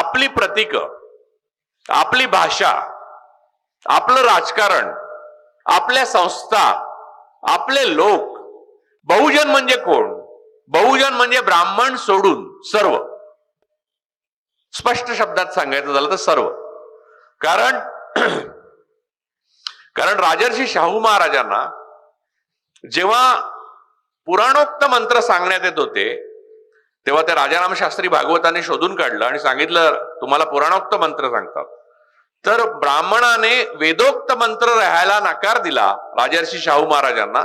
आपली प्रतीक, आपली भाषा, आपलं राजकारण, आपल्या संस्था, आपले लोक. बहुजन म्हणजे कोण? बहुजन म्हणजे ब्राह्मण सोडून सर्व. स्पष्ट शब्दात सांगायचं झालं तर सर्व. कारण राजर्षी शाहू महाराजांना जेव्हा पुराणोक्त मंत्र सांगण्यात येत होते तेव्हा ते राजाराम शास्त्री भागवताने शोधून काढलं आणि सांगितलं तुम्हाला पुराणोक्त मंत्र सांगतात. तर ब्राह्मणाने वेदोक्त मंत्र राहायला नकार दिला राजर्षी शाहू महाराजांना,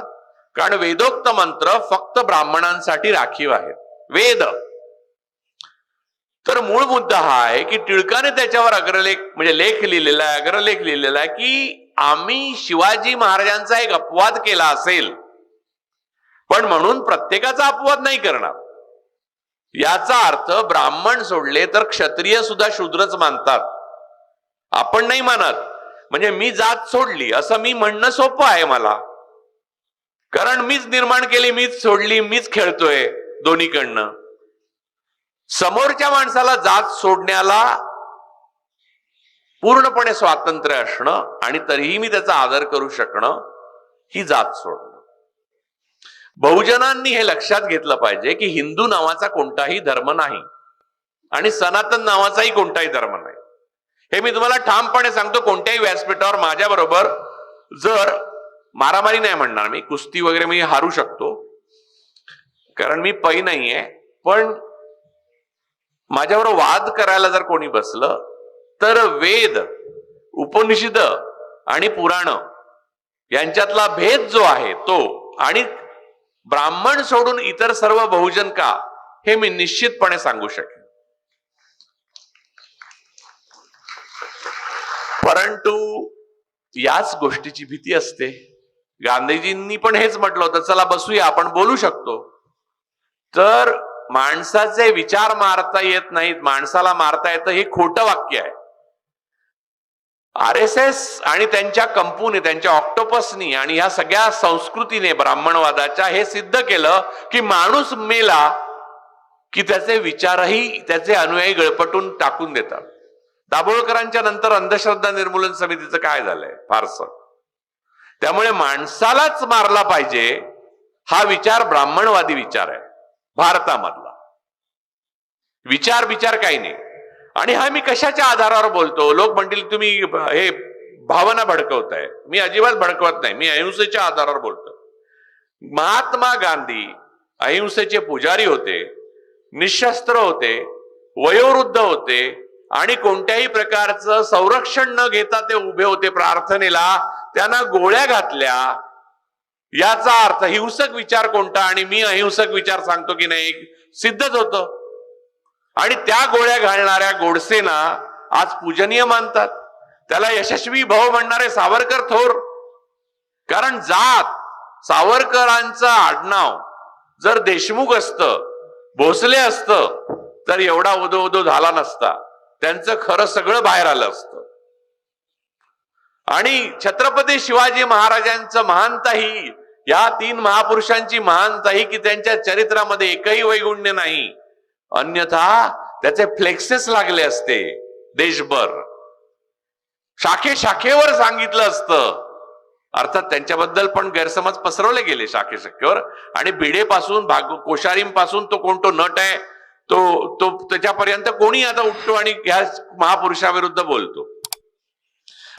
कारण वेदोक्त मंत्र फक्त ब्राह्मणांसाठी राखीव आहेत. वेद. तर मूळ मुद्दा हा आहे की टिळकाने त्याच्यावर अग्रलेख म्हणजे लेख लिहिलेला आहे, अग्रलेख लिहिलेला आहे की आम्ही शिवाजी महाराजांचा एक अपवाद केला असेल, पण म्हणून प्रत्येकाचा अपवाद नाही करणार. याचा अर्थ ब्राह्मण सोडले तर क्षत्रिय सुद्धा शूद्रच मानतात. आपण नाही मानत. म्हणजे मी जात सोडली असं मी म्हणणं सोपं आहे मला, कारण मीच निर्माण केली, मीच सोडली, मीच खेळतोय दोन्हीकडनं. समोरच्या माणसाला जात सोडण्याला पूर्णपणे स्वातंत्र्य असणं आणि तरीही मी त्याचा आदर करू शकणं ही जात सोडणं. बहुजनांनी हे लक्षात घेतलं पाहिजे की हिंदू नावाचा कोणताही धर्म नाही आणि सनातन नावाचाही कोणताही धर्म नाही. हे मी तुम्हाला ठामपणे सांगतो. कोणत्याही व्यासपीठावर माझ्या बरोबर जर मारामारी नाही म्हणणार मी, कुस्ती वगैरे मी हारू शकतो कारण मी पै नाहीये, पण माझ्याबरोबर वाद करायला जर कोणी बसलं तर वेद, उपनिषद आणि पुराण यांच्यातला भेद जो आहे तो आणि ब्राह्मण सोडून इतर सर्व बहुजन का, हे मी निश्चितपणे सांगू शकेन. परंतु याच गोष्टीची भीती असते. गांधीजींनी पण हेच म्हटलं होतं, चला बसूया आपण बोलू शकतो. तर माणसाचे विचार मारता येत नाहीत, माणसाला मारता येतं, हे खोटं वाक्य आहे. RSS आणि त्यांच्या कंपनीने, त्यांच्या ऑक्टोपसनी आणि ह्या सगळ्या संस्कृतीने ब्राह्मणवादाच्या हे सिद्ध केलं की माणूस मेला की त्याचे विचारही त्याचे अनुयायी गळपटून टाकून देतात. दाभोळकरांच्या नंतर अंधश्रद्धा निर्मूलन समितीचं काय झालंय? फारसं. त्यामुळे माणसालाच मारला पाहिजे हा विचार ब्राह्मणवादी विचार आहे भारतामधला. विचार काही नाही. आणि हा मी कशाच्या आधारावर बोलतो? लोक म्हणतील तुम्ही हे भावना भडकवताय. मी अजिबात भडकवत नाही, मी अहिंसेच्या आधारावर बोलतो. महात्मा गांधी अहिंसेचे पुजारी होते, निशस्त्र होते, वयोवृद्ध होते आणि कोणत्याही प्रकारचं संरक्षण न घेता ते उभे होते प्रार्थनेला. त्यांना गोळ्या घातल्या. याचा अर्थ हिंसक विचार कोणता आणि मी अहिंसक विचार सांगतो की नाही सिद्धच होतं. आणि त्या गोळ्या घालणाऱ्या गोडसेना आज पूजनीय मानतात. त्याला यशस्वी भाऊ म्हणणारे सावरकर थोर. कारण जात, सावरकरांचं आडनाव जर देशमुख असतं, भोसले असतं तर एवढा उदो झाला नसता. त्यांचं खरं सगळं बाहेर आलं असतं. आणि छत्रपती शिवाजी महाराजांचं महानता ही, या 3 महापुरुषांची महानता ही की त्यांच्या चरित्रामध्ये एकही वैगुण्य नाही, अन्यथा त्याचे फ्लेक्सेस लागले असते देशभर, शाखेवर सांगितलं असतं. अर्थात त्यांच्याबद्दल पण गैरसमज पसरवले गेले शाखेवर. आणि भिडेपासून कोश्यारींपासून तो कोणतो नट आहे तो त्याच्यापर्यंत कोणी आता उठतो आणि ह्या महापुरुषाविरुद्ध बोलतो.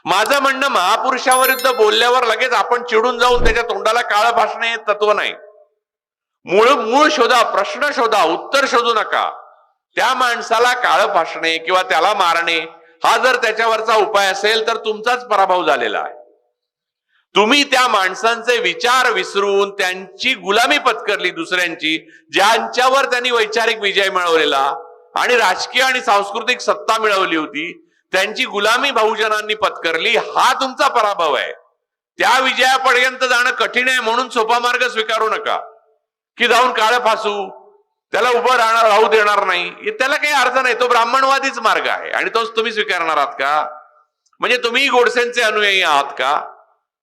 माझं म्हणणं, महापुरुषाविरुद्ध बोलल्यावर लगेच आपण चिडून जाऊन त्याच्या तोंडाला काळं फासणे हे तत्व नाही. मूळ शोधा, प्रश्न शोधा, उत्तर शोधू नका. त्या माणसाला काळं फासणे किंवा त्याला मारणे हा जर त्याच्यावरचा उपाय असेल तर तुमचाच पराभव झालेला आहे. तुम्ही त्या माणसांचे विचार विसरून त्यांची गुलामी पत्करली, दुसऱ्यांची, ज्यांच्यावर त्यांनी वैचारिक विजय मिळवलेला आणि राजकीय आणि सांस्कृतिक सत्ता मिळवली होती, त्यांची गुलामी बहुजनांनी पत्करली. हा तुमचा पराभव आहे. त्या विजयापर्यंत जाणं कठीण आहे म्हणून सोपा मार्ग स्वीकारू नका की जाऊन काळं फासू, त्याला उभं राहू देणार नाही. त्याला काही अर्थ नाही. तो ब्राह्मणवादीच मार्ग आहे आणि तोच तुम्ही स्वीकारणार आहात का? म्हणजे तुम्ही गोडसेंचे अनुयायी आहात का?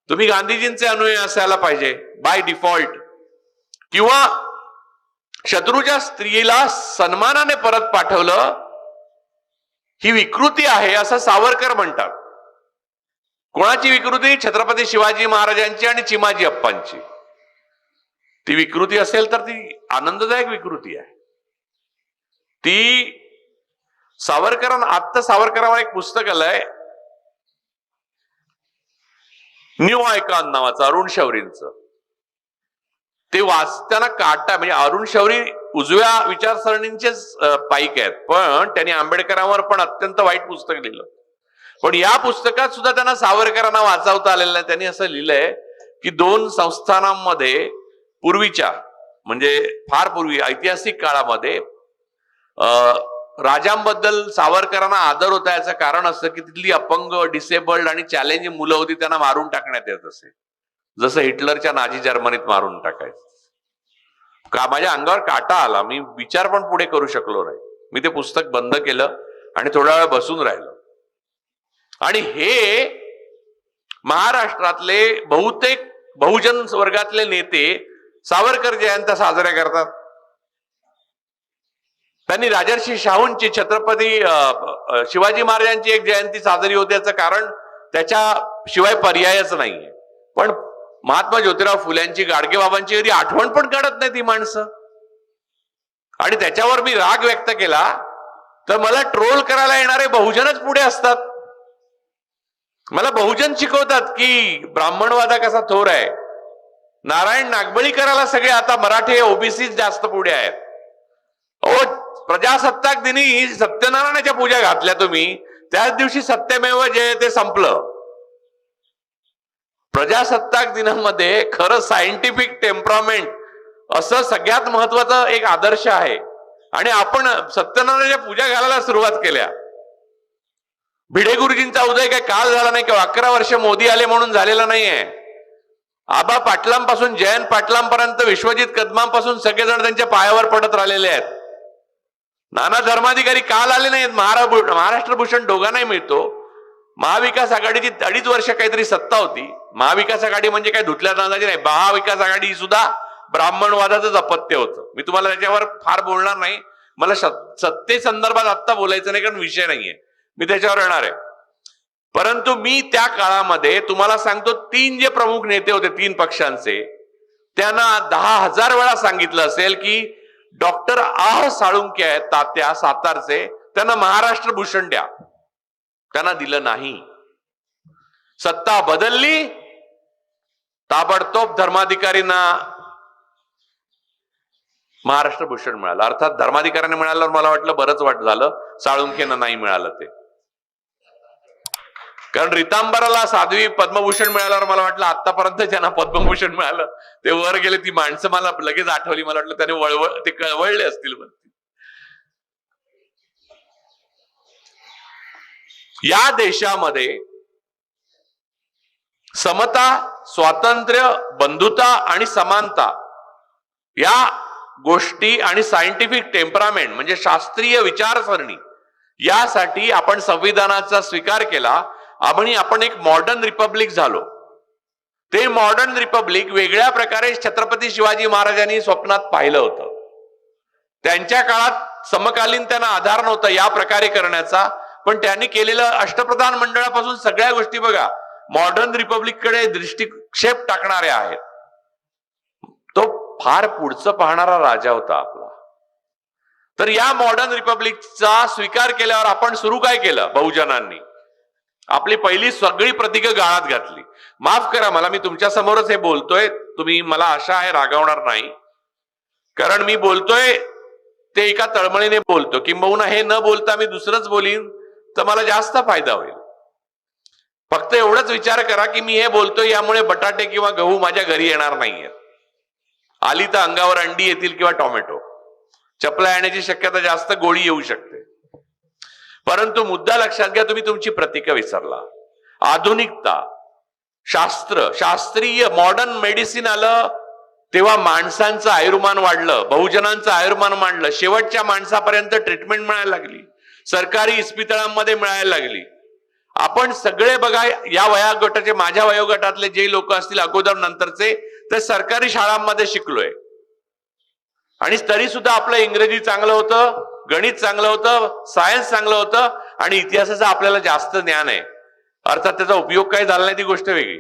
तुम्ही गांधीजींचे अनुयायी असायला पाहिजे बाय डिफॉल्ट. किंवा शत्रूच्या स्त्रीला सन्मानाने परत पाठवलं ही विकृती आहे असं सावरकर म्हणतात. कोणाची विकृती? छत्रपती शिवाजी महाराजांची आणि चिमाजी अप्पांची. ती विकृती असेल तर ती आनंददायक विकृती आहे. ती आत्ता सावरकरांवर एक पुस्तक आलंय न्यू आयकॉन नावाचं, अरुण शौरींचं. ते वाचताना काटा, म्हणजे अरुण शौरी उजव्या विचारसरणींचेच पाईक आहेत, पण त्यांनी आंबेडकरांवर पण अत्यंत वाईट पुस्तक लिहिलं. पण या पुस्तकात सुद्धा त्यांना सावरकरांना वाचवता आलेलं नाही. त्यांनी असं लिहिलंय की दोन संस्थानांमध्ये पूर्वीच्या, म्हणजे फार पूर्वी ऐतिहासिक काळामध्ये राजांबद्दल सावरकरांना आदर होता. याचं कारण असतं की तिथली अपंग, डिसेबल्ड आणि चॅलेंजिंग मुलं होती, त्यांना मारून टाकण्यात येत असे, जसं हिटलरच्या नाझी जर्मनीत मारून टाकायचं. का माझ्या अंगावर काटा आला, मी विचार पण पुढे करू शकलो नाही. मी ते पुस्तक बंद केलं आणि थोडा वेळ बसून राहिलो. आणि हे महाराष्ट्रातले बहुतेक बहुजन वर्गातले नेते सावरकर जयंत्या साजऱ्या करतात. त्यांनी राजर्षी शाहूंची, छत्रपती शिवाजी महाराजांची एक जयंती साजरी होते. याचं कारण त्याच्याशिवाय पर्यायच नाहीये. पण महात्मा ज्योतिराव फुल्यांची, गाडगेबाबांची कधी आठवण पण काढत नाही ती माणसं. आणि त्याच्यावर मी राग व्यक्त केला तर मला ट्रोल करायला येणारे बहुजनच पुढे असतात. मला बहुजन शिकवतात की ब्राह्मणवादा कसा थोर आहे. नारायण नागबळीकराला सगळे आता मराठी ओबीसी जास्त पुढे आहेत. प्रजासत्ताक दिनी सत्यनारायणाच्या पूजा घातल्या तुम्ही, त्याच दिवशी सत्यमेव जयते संपलं. प्रजासत्ताक दिनामध्ये खरं सायंटिफिक टेम्परामेंट असं सगळ्यात महत्वाचं एक आदर्श आहे. आणि आपण सत्यनारायणाच्या पूजा घालायला सुरुवात केल्या. भिडे गुरुजींचा उदय काय काल झाला नाही किंवा 11 वर्ष मोदी आले म्हणून झालेला नाहीये. आबा पाटलांपासून जयंत पाटलांपर्यंत, विश्वजित कदमांपासून सगळेजण त्यांच्या पायावर पडत राहिलेले आहेत. नाना धर्माधिकारी काल आले नाहीत. महाराष्ट्र भूषण दोघांनाही मिळतो. महाविकास आघाडीची 2.5 वर्ष काहीतरी सत्ता होती. महाविकास आघाडी म्हणजे काय धुतल्या नावाची नाही. महाविकास आघाडी ही सुद्धा ब्राह्मणवादाचंच अपत्य होतं. मी तुम्हाला त्याच्यावर फार बोलणार नाही. मला सत्तेसंदर्भात आत्ता बोलायचं नाही, कारण विषय नाहीये. मी त्याच्यावर येणार आहे. परंतु मी त्या काळामध्ये तुम्हाला सांगतो, 3 जे प्रमुख नेते होते 3 पक्षांचे, त्यांना 10,000 वेळा सांगितलं असेल की डॉक्टर आह साळुंके आहेत तात्या सातारचे, त्यांना महाराष्ट्र भूषण द्या. त्यांना दिलं नाही. सत्ता बदलली, ताबडतोब धर्माधिकारींना महाराष्ट्र भूषण मिळालं. अर्थात धर्माधिकाऱ्यांना मिळाल्यावर मला वाटलं बरंच वाट झालं, साळुंकेंना नाही मिळालं ते. कारण रितांबराला साध्वी पद्मभूषण मिळाल्यावर मला वाटलं आतापर्यंत ज्यांना पद्मभूषण मिळालं ते वर गेले. ती माणसं मला लगेच आठवली. मला वाटलं त्याने ते कळवळले असतील. या देशामध्ये समता, स्वातंत्र्य, बंधुता आणि समानता या गोष्टी आणि सायंटिफिक टेम्परामेंट म्हणजे शास्त्रीय विचारसरणी, यासाठी आपण संविधानाचा स्वीकार केला आणि आपण एक मॉडर्न रिपब्लिक झालो. ते मॉडर्न रिपब्लिक वेगळ्या प्रकारे छत्रपती शिवाजी महाराजांनी स्वप्नात पाहिलं होतं. त्यांच्या काळात समकालीन त्यांना आधार नव्हता या प्रकारे करण्याचा, पण त्यांनी केलेलं अष्टप्रधान मंडळापासून सगळ्या गोष्टी बघा मॉडर्न रिपब्लिककडे दृष्टिक्षेप टाकणाऱ्या आहेत. तो फार पुढचं पाहणारा राजा होता आपला. तर या मॉडर्न रिपब्लिकचा स्वीकार केल्यावर आपण सुरू काय केलं? बहुजनांनी आपली पहिली सगळी प्रतीकं गाळात घातली. माफ करा मला, मी तुमच्या समोरच हे बोलतोय. तुम्ही, मला आशा आहे रागावणार नाही, कारण मी बोलतोय ते एका तळमळीने बोलतो. किंबहुना हे न बोलता मी दुसरंच बोलीन तर मला जास्त फायदा होईल. फक्त एवढंच विचार करा की मी हे बोलतोय यामुळे बटाटे किंवा गहू माझ्या घरी येणार नाहीये. आली तर अंगावर अंडी येतील किंवा टोमॅटो. चपला येण्याची शक्यता जास्त, गोळी येऊ शकते. परंतु मुद्दा लक्षात घ्या, तुम्ही तुमची प्रतीकं विसरला. आधुनिकता, शास्त्र, शास्त्रीय मॉडर्न मेडिसिन आलं तेव्हा माणसांचं आयुर्मान वाढलं, बहुजनांचं आयुर्मान वाढलं. शेवटच्या माणसापर्यंत ट्रीटमेंट मिळायला लागली, सरकारी इस्पितळांमध्ये मिळायला लागली. आपण सगळे बघा, या वयोगटाचे, माझ्या वयोगटातले जे लोक असतील अगोदर नंतरचे, ते सरकारी शाळांमध्ये शिकलोय. आणि तरी सुद्धा आपलं इंग्रजी चांगलं होतं, गणित चांगलं होतं, सायन्स चांगलं होतं. आणि इतिहासाचं आपल्याला जास्त ज्ञान आहे, अर्थात त्याचा उपयोग काय झाला नाही ती गोष्ट वेगळी.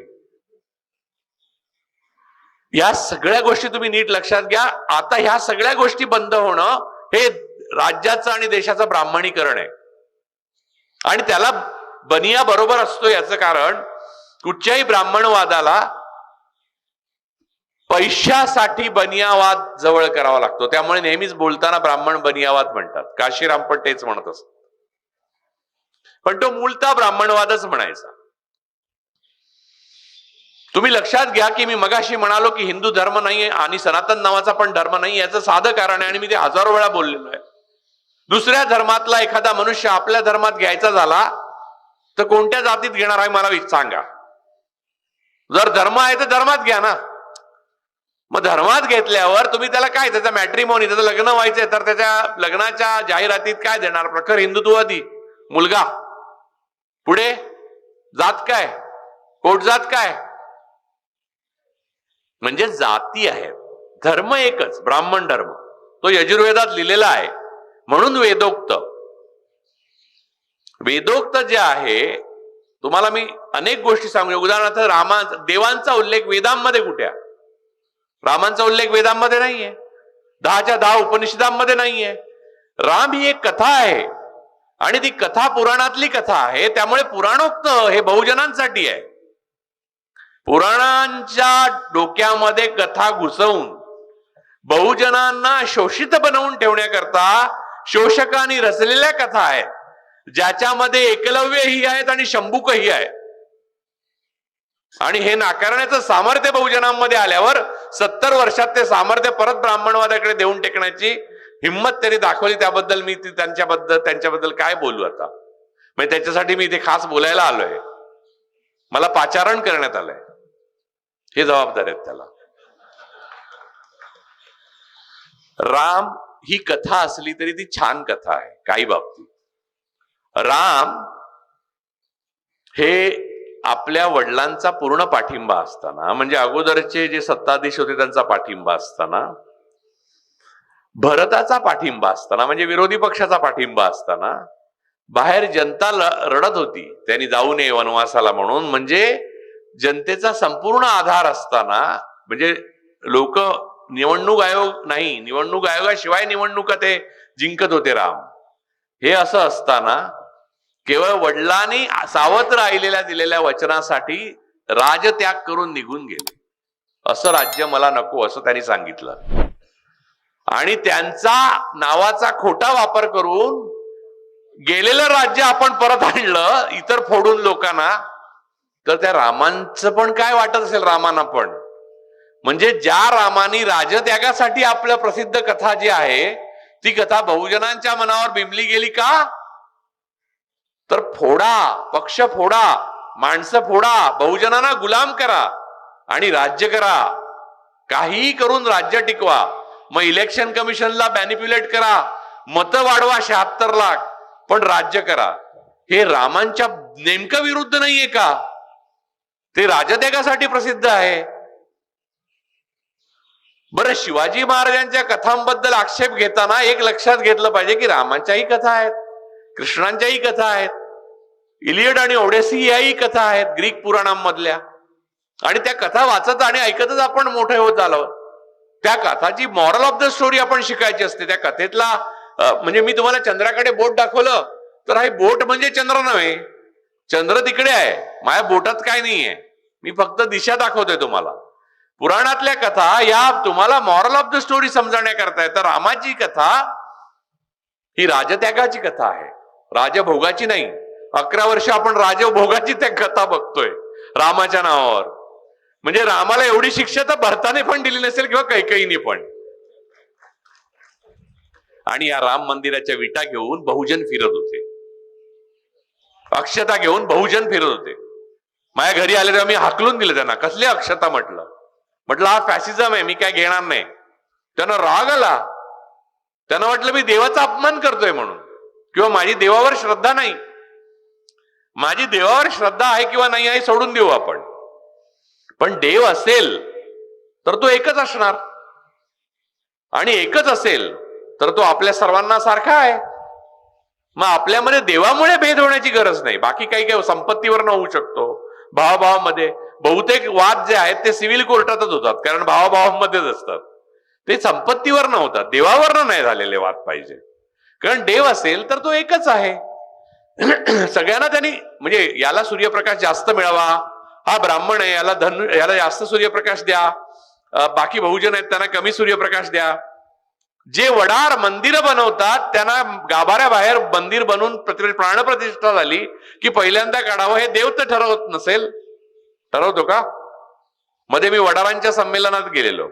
या सगळ्या गोष्टी तुम्ही नीट लक्षात घ्या. आता ह्या सगळ्या गोष्टी बंद होणं हे राज्याचं आणि देशाचं ब्राह्मणीकरण आहे. आणि त्याला बनिया बरोबर असतो. याचं कारण कुठच्याही ब्राह्मणवादाला पैशासाठी बनियावाद जवळ करावा लागतो. त्यामुळे नेहमीच बोलताना ब्राह्मण बनियावाद म्हणतात. काशीराम पण तेच म्हणत असत. पण तो मूलतः ब्राह्मणवादच म्हणायचा. तुम्ही लक्षात घ्या की मी मगाशी म्हणालो की हिंदू धर्म नाहीये आणि सनातन नावाचा पण धर्म नाही. याचं साधं कारण आहे आणि मी ते हजारो वेळा बोललेलो आहे. दुसऱ्या धर्मातला एखादा मनुष्य आपल्या धर्मात घ्यायचा झाला तर कोणत्या जातीत घेणार आहे मला सांगा. जर धर्म आहे तर धर्मात घ्या ना. मग धर्मात घेतल्यावर तुम्ही त्याला काय, त्याचा मॅट्रिमोनी, त्याचं लग्न व्हायचंय तर त्याच्या लग्नाच्या जाहिरातीत काय देणार? प्रखर हिंदुत्ववादी मुलगा. पुढे जात काय, पोटजात काय, म्हणजे जाती आहेत. धर्म एकच, ब्राह्मण धर्म. तो यजुर्वेदात लिहिलेला आहे. म्हणून वेदोक्त. वेदोक्त जे आहे, तुम्हाला मी अनेक गोष्टी सांगू. उदाहरणार्थ देवांचा उल्लेख वेदांमध्ये कुठे आहे? रामांचा उल्लेख वेदांमध्ये नाहीये. 10च्या 10 उपनिषदांमध्ये नाहीये. राम ही एक कथा आहे आणि ती कथा पुराणातली कथा आहे. त्यामुळे पुराणोक्त हे बहुजनांसाठी आहे. पुराणांच्या डोक्यामध्ये कथा घुसवून बहुजनांना शोषित बनवून ठेवण्याकरता शोषकांनी रचलेल्या कथा आहेत, ज्याच्यामध्ये एकलव्यही आहेत आणि शंभुकही आहे. आणि हे नाकारण्याचं सामर्थ्य बहुजनांमध्ये आल्यावर 70 वर्षात ते सामर्थ्य परत ब्राह्मणवादाकडे देऊन टेकण्याची हिंमत त्यांनी दाखवली. त्याबद्दल मी त्यांच्याबद्दल काय बोलू आता. म्हणजे त्याच्यासाठी मी इथे खास बोलायला आलोय. मला पाचारण करण्यात आलंय. हे जबाबदार आहेत त्याला. राम ही कथा असली तरी ती छान कथा आहे काही बाबतीत. राम हे आपल्या वडिलांचा पूर्ण पाठिंबा असताना, म्हणजे अगोदरचे जे सत्ताधीश होते त्यांचा पाठिंबा असताना, भरताचा पाठिंबा असताना, म्हणजे विरोधी पक्षाचा पाठिंबा असताना, बाहेर जनता रडत होती त्यांनी जाऊ नये वनवासाला म्हणून, म्हणजे जनतेचा संपूर्ण आधार असताना, म्हणजे लोक निवडणूक आयोग नाही, निवडणूक आयोगाशिवाय निवडणुका ते जिंकत होते राम. हे असं असताना केवळ वडिलांनी सावध राहिलेल्या दिलेल्या वचनासाठी राजत्याग करून निघून गेले. असं राज्य मला नको असं त्यांनी सांगितलं. आणि त्यांचा नावाचा खोटा वापर करून गेलेलं राज्य आपण परत आणलं इतर फोडून लोकांना. तर त्या रामांचं पण काय वाटत असेल रामांना पण. म्हणजे ज्या रामानी राजत्यागासाठी आपलं प्रसिद्ध कथा जी आहे ती कथा बहुजनांच्या मनावर बिंबली गेली का? तर फोडा, पक्ष फोडा, माणसं फोडा, बहुजनांना गुलाम करा आणि राज्य करा. काहीही करून राज्य टिकवा. मग इलेक्शन कमिशनला मॅनिप्युलेट करा, मतं वाढवा 76 लाख, पण राज्य करा. हे रामांच्या नेमकं विरुद्ध नाहीये का? ते राजत्यागासाठी प्रसिद्ध आहे. बरं, शिवाजी महाराजांच्या कथांबद्दल आक्षेप घेताना एक लक्षात घेतलं पाहिजे की रामांच्याही कथा आहेत, कृष्णांच्याही कथा आहेत, इलियड आणि ओडेसी याही कथा आहेत ग्रीक पुराणांमधल्या. आणि त्या कथा वाचत आणि ऐकतच आपण मोठे होत आलो. त्या कथाची मॉरल ऑफ द स्टोरी आपण शिकायची असते. त्या कथेतला म्हणजे मी तुम्हाला चंद्राकडे बोट दाखवलं तर हे बोट म्हणजे चंद्र नव्हे, चंद्र तिकडे आहे, माझ्या बोटात काय नाहीये, मी फक्त दिशा दाखवतोय तुम्हाला. पुराणातल्या कथा या तुम्हाला मॉरल ऑफ द स्टोरी समजण्याकरता. तर रामाची कथा ही राजत्यागाची कथा आहे, राजभोगाची नाही. 11 वर्ष आपण राजभोगाची त्या कथा बघतोय रामाच्या नावावर. म्हणजे रामाला एवढी शिक्षा तर भरताने पण दिली नसेल किंवा कैकेयीने पण. आणि या राम मंदिराच्या विटा घेऊन बहुजन फिरत होते, अक्षता घेऊन बहुजन फिरत होते. माझ्या घरी आले तेव्हा मी हाकलून दिलं त्यांना. कसली अक्षता म्हटलं हा फॅसिझम आहे, मी काय घेणार नाही. त्यांना राग आला. त्यांना वाटलं मी देवाचा अपमान करतोय म्हणून, किंवा माझी देवावर श्रद्धा नाही. माझी देवावर श्रद्धा आहे किंवा नाही आहे सोडून देऊ आपण, पण देव असेल तर तो एकच असणार, आणि एकच असेल तर तो आपल्या सर्वांना सारखा आहे. मग आपल्यामध्ये देवामुळे भेद होण्याची गरज नाही. बाकी काही काही संपत्तीवर होऊ शकतो, भावाभावामध्ये. बहुतेक वाद जे आहेत ते सिव्हिल कोर्टातच होतात, कारण भावाभावांमध्येच असतात. ते संपत्तीवर न होतात, देवावर नाही झालेले वाद पाहिजे. कारण देव असेल तर तो एकच आहे. सगळ्यांना त्यांनी, म्हणजे याला सूर्यप्रकाश जास्त मिळावा, हा ब्राह्मण आहे, याला जास्त सूर्यप्रकाश द्या, बाकी बहुजन आहेत त्यांना कमी सूर्यप्रकाश द्या. जे वडार मंदिरं बनवतात त्यांना गाभाऱ्याबाहेर मंदिर बनवून प्राणप्रतिष्ठा झाली की पहिल्यांदा काढावं, हे देव तर ठरवत नसेल, ठरवतो का? मध्ये मी वडारांच्या संमेलनात गेलेलो,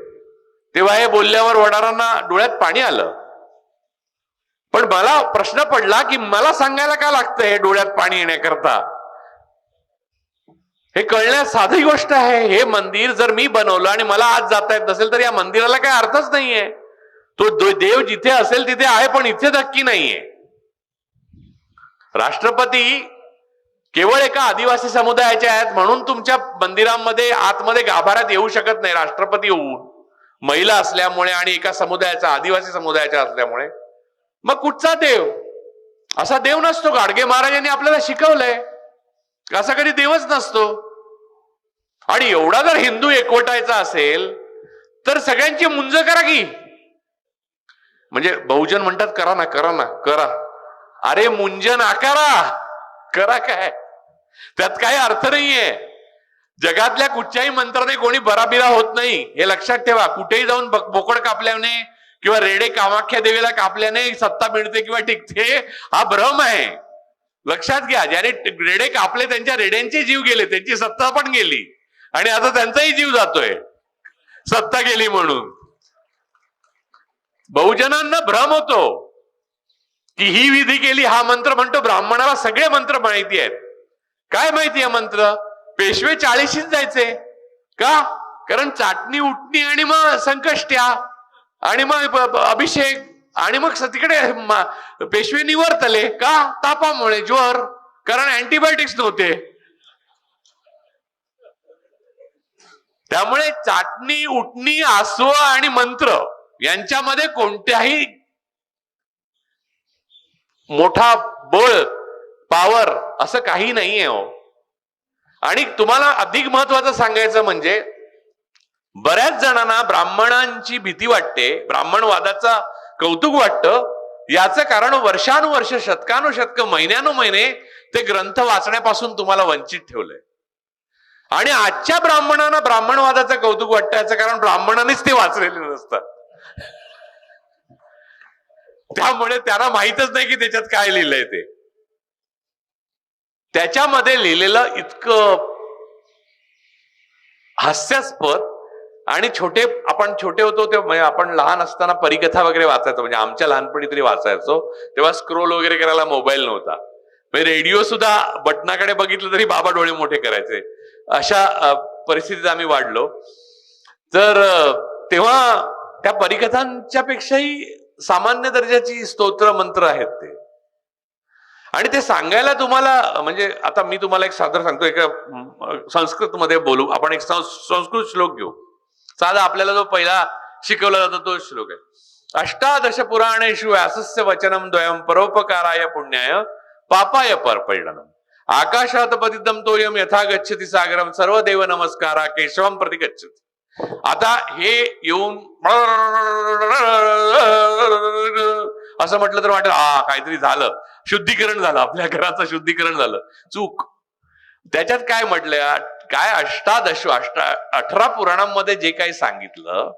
तेव्हा हे बोलल्यावर वडारांना डोळ्यात पाणी आलं. पण मला प्रश्न पडला की मला सांगायला का लागतं हे डोळ्यात पाणी येण्याकरता? हे कळण्यास साधी गोष्ट आहे. हे मंदिर जर मी बनवलं आणि मला आज जाता येत नसेल तर या मंदिराला काय अर्थच नाहीये. तो देव जिथे असेल तिथे आहे, पण इथे नक्की नाहीये. राष्ट्रपती केवळ एका आदिवासी समुदायाचे आहेत म्हणून तुमच्या मंदिरांमध्ये आतमध्ये गाभाऱ्यात येऊ शकत नाही राष्ट्रपती होऊन, महिला असल्यामुळे आणि एका समुदायाचा, आदिवासी समुदायाचा असल्यामुळे. मग कुठचा देव? असा देव नसतो. गाडगे महाराजांनी आपल्याला शिकवलंय, असा कधी देवच नसतो. आणि एवढा जर हिंदू एकवटायचा असेल तर सगळ्यांची मुंज करा की. म्हणजे बहुजन म्हणतात करा ना करा ना करा. अरे मुंज नाकारा, करा काय? त्यात काही अर्थ नाहीये. जगातल्या कुठच्याही मंत्राने कोणी बराबिरा होत नाही, हे लक्षात ठेवा. कुठेही जाऊन बोकड कापल्याने किंवा रेडे कामाख्या देवीला कापल्याने सत्ता मिळते किंवा टिकते, हा भ्रम आहे. लक्षात घ्या, ज्याने रेडे कापले त्यांच्या रेड्यांचे जीव गेले, त्यांची सत्ता पण गेली, आणि आता त्यांचाही जीव जातोय सत्ता गेली म्हणून. बहुजनांना भ्रम होतो की ही विधी केली, हा मंत्र म्हणतो. ब्राह्मणाला सगळे मंत्र माहिती आहेत. काय माहिती आहे मंत्र? पेशवे 40शीच जायचे का? कारण चाटणी उठणी आणि मग संकष्ट्या आणि मग अभिषेक आणि मग तिकडे पेशवे निवर्तले का? तापामुळे, ज्वर, कारण अँटीबायोटिक्स नव्हते. त्यामुळे चाटणी उठणी आसव आणि मंत्र यांच्यामध्ये कोणत्याही मोठा बळ, पावर असं काही नाहीये हो. आणि तुम्हाला अधिक महत्वाचं सांगायचं म्हणजे बऱ्याच जणांना ब्राह्मणांची भीती वाटते, ब्राह्मणवादाचा कौतुक वाटतं. याचं कारण वर्षानुवर्ष, शतकानुशतक, महिन्यानुमहिने ते ग्रंथ वाचण्यापासून तुम्हाला वंचित ठेवलंय. आणि आजच्या ब्राह्मणांना ब्राह्मणवादाचं कौतुक वाटतं, याचं कारण ब्राह्मणांनीच ते वाचलेले नसतात. त्यामुळे त्यांना माहितच नाही की त्याच्यात काय लिहिलंय ते. त्याच्यामध्ये लिहिलेलं इतकं हास्यास्पद आणि आपण छोटे होतो तेव्हा, आपण लहान असताना परिकथा वगैरे वाचायचो, म्हणजे आमच्या लहानपणी तरी वाचायचो. तेव्हा स्क्रोल वगैरे करायला मोबाईल नव्हता, रेडिओ सुद्धा बटनाकडे बघितलं तरी बाबा डोळे मोठे करायचे. अशा परिस्थितीत आम्ही वाढलो. तर तेव्हा त्या परिकथांच्या पेक्षाही सामान्य दर्जाची स्तोत्र मंत्र आहेत ते. आणि ते सांगायला तुम्हाला, म्हणजे आता मी तुम्हाला एक सादर सांगतो, एका संस्कृत मध्ये बोलू आपण. एक संस्कृत श्लोक घेऊ. साधा आपल्याला जो पहिला शिकवला जातो तो श्लोक आहे. अष्टादश पुराणेषु व्यासस्य वचनम द्वयम परोपकाराय पुण्याय पापाय परपरिणनम आकाशात पतितम तोयम यथा गच्छति सागरम सर्व देव नमस्कारा केशवम प्रति गच्छति. आता हे येऊन असं म्हटलं तर वाटेल काहीतरी झालं, शुद्धीकरण झालं, आपल्या घराचं शुद्धीकरण झालं. चूक. त्याच्यात काय म्हटलंय, काय 18 पुराणांमध्ये जे काही सांगितलं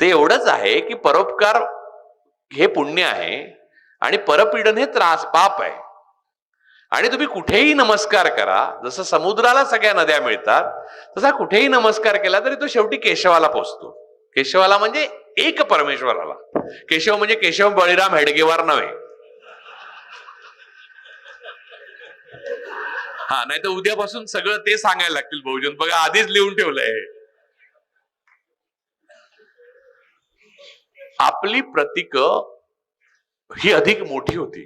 ते एवढंच आहे की परोपकार हे पुण्य आहे आणि परपीडन हे त्रास, पाप आहे. आणि तुम्ही कुठेही नमस्कार करा, जसं समुद्राला सगळ्या नद्या मिळतात तसा कुठेही नमस्कार केला तरी तो शेवटी केशवाला पोचतो. केशवाला म्हणजे एक परमेश्वराला. केशव म्हणजे केशव बळीराम हेडगेवार नव्हे. हा, नाही तर उद्यापासून सगळं ते सांगायला लागतील बहुजन. बघा आधीच लिहून ठेवलंय. आपली प्रतीक ही अधिक मोठी होती,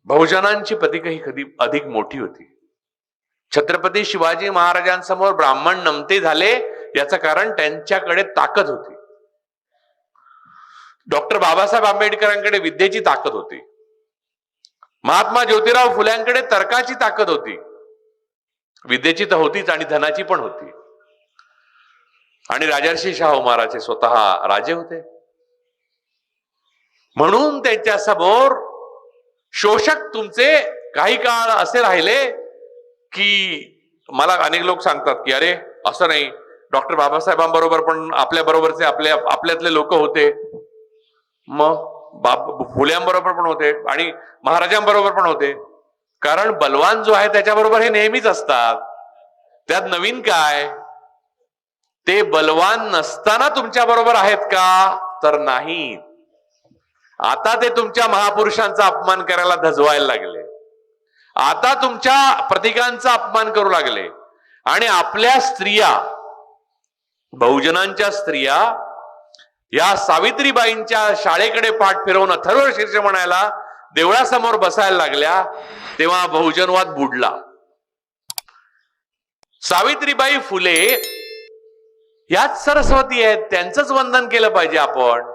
बहुजनांची प्रतीक ही कधी अधिक मोठी होती. छत्रपती शिवाजी महाराजांसमोर ब्राह्मण नमते झाले, याचं कारण त्यांच्याकडे ताकद होती. डॉक्टर बाबासाहेब आंबेडकरांकडे विद्येची ताकद होती. महात्मा ज्योतिराव फुल्यांकडे तर्काची ताकद होती, विद्येची तर होतीच आणि धनाची पण होती. आणि राजर्षी शाहू महाराज स्वतः राजे होते. म्हणून त्यांच्या समोर शोषक तुमचे काही काळ असे राहिले की मला अनेक लोक सांगतात की अरे असं नाही, डॉक्टर बाबासाहेबांबरोबर पण आपल्या बरोबरचे आपल्यातले लोक होते, मग फुल्यांबरोबर पण होते आणि महाराजांबरोबर पण होते. कारण बलवान जो आहे त्याच्याबरोबर हे नेहमीच असतात, त्यात नवीन काय? ते बलवान नसताना तुमच्या बरोबर आहेत का? तर नाही. आता ते तुमच्या महापुरुषांचा अपमान करायला धजवायला लागले, आता तुमच्या प्रतीकांचा अपमान करू लागले. आणि आपल्या स्त्रिया, बहुजनांच्या स्त्रिया या सावित्रीबाईंच्या शाळेकडे पाठ फिरवून अथर्व शीर्ष म्हणायला देवळासमोर बसायला लागल्या, तेव्हा बहुजनवाद बुडला. सावित्रीबाई फुले याच सरस्वती आहेत, त्यांचंच वंदन केलं पाहिजे आपण.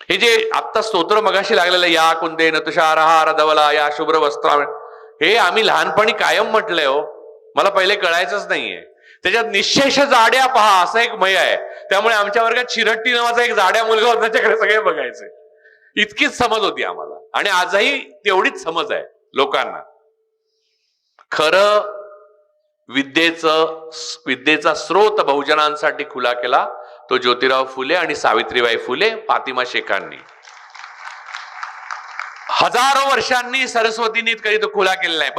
हे जे आत्ता स्तोत्र मगाशी लागलेलं, या कुंदेन तुषारहार धवला या शुभ्र वस्त्रा, हे आम्ही लहानपणी कायम म्हटलंय हो, मला पहिले कळायचंच नाहीये. त्याच्यात निशेष जाड्या पहा असं एक मय आहे, त्यामुळे आमच्या वर्गात शिरट्टी नावाचा एक जाड्या मुलगा होता, त्याच्याकडे सगळे बघायचे. इतकीच समज होती आम्हाला, आणि आजही तेवढीच समज आहे लोकांना. खरं विद्येचा स्रोत बहुजनांसाठी खुला केला तो ज्योतिराव फुले आणि सावित्रीबाई फुले, फातिमा शेखांनी. हजारो वर्षांनी सरस्वतींनी कधी तो खुला केलेला आहे.